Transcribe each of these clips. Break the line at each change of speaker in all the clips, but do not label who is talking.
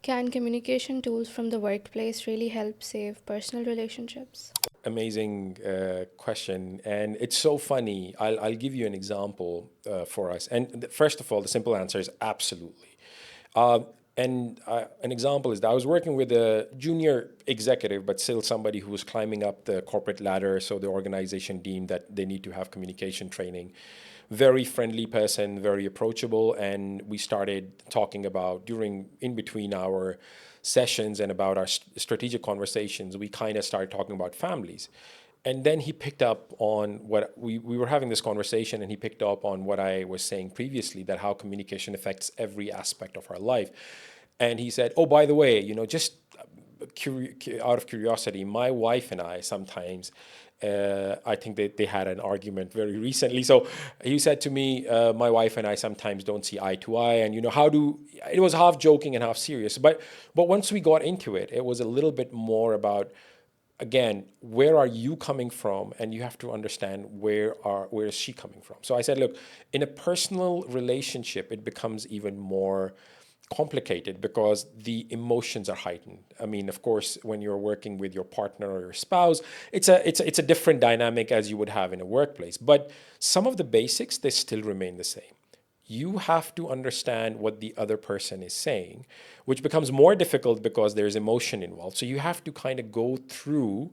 Can communication tools from the workplace really help save personal relationships?
Amazing question, and it's so funny. I'll give you an example for us. And first of all, the simple answer is absolutely. An example is that I was working with a junior executive, but still somebody who was climbing up the corporate ladder. So the organization deemed that they need to have communication training. Very friendly person, very approachable, and we started talking about in between our sessions and about our strategic conversations. We kind of started talking about families. And then he picked up on what we were having this conversation, and he picked up on what I was saying previously, that how communication affects every aspect of our life. And he said, "Oh, by the way, just out of curiosity, my wife and I sometimes, I think they had an argument very recently. So he said to me, my wife and I sometimes don't see eye to eye, and how do it was half joking and half serious. But once we got into it, it was a little bit more about, again, where are you coming from, and you have to understand where is she coming from. So I said, look, in a personal relationship, it becomes even more complicated because the emotions are heightened. I mean, of course, when you're working with your partner or your spouse, it's a different dynamic as you would have in a workplace. But some of the basics, they still remain the same. You have to understand what the other person is saying, which becomes more difficult because there's emotion involved. So you have to kind of go through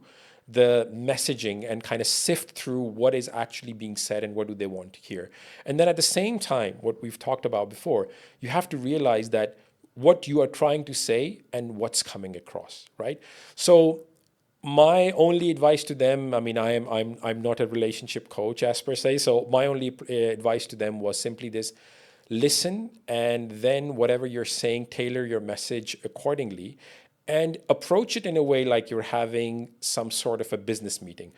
the messaging and kind of sift through what is actually being said and what do they want to hear. And then at the same time, what we've talked about before, you have to realize that what you are trying to say and what's coming across, right? So my only advice to them, I mean, I'm not a relationship coach as per se, so my only advice to them was simply this: listen, and then whatever you're saying, tailor your message accordingly, and approach it in a way like you're having some sort of a business meeting.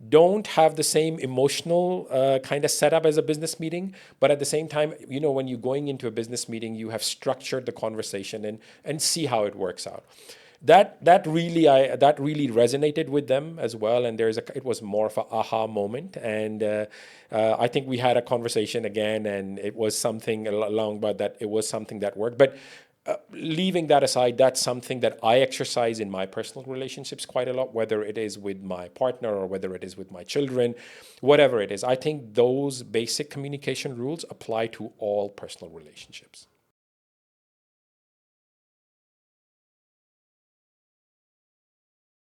Don't have the same emotional kind of setup as a business meeting, but at the same time, when you're going into a business meeting, you have structured the conversation and see how it works out. That really resonated with them as well, and it was more of an aha moment. And I think we had a conversation again, and it was something along about that. It was something that worked, but leaving that aside, that's something that I exercise in my personal relationships quite a lot, whether it is with my partner or whether it is with my children, whatever it is. I think those basic communication rules apply to all personal relationships.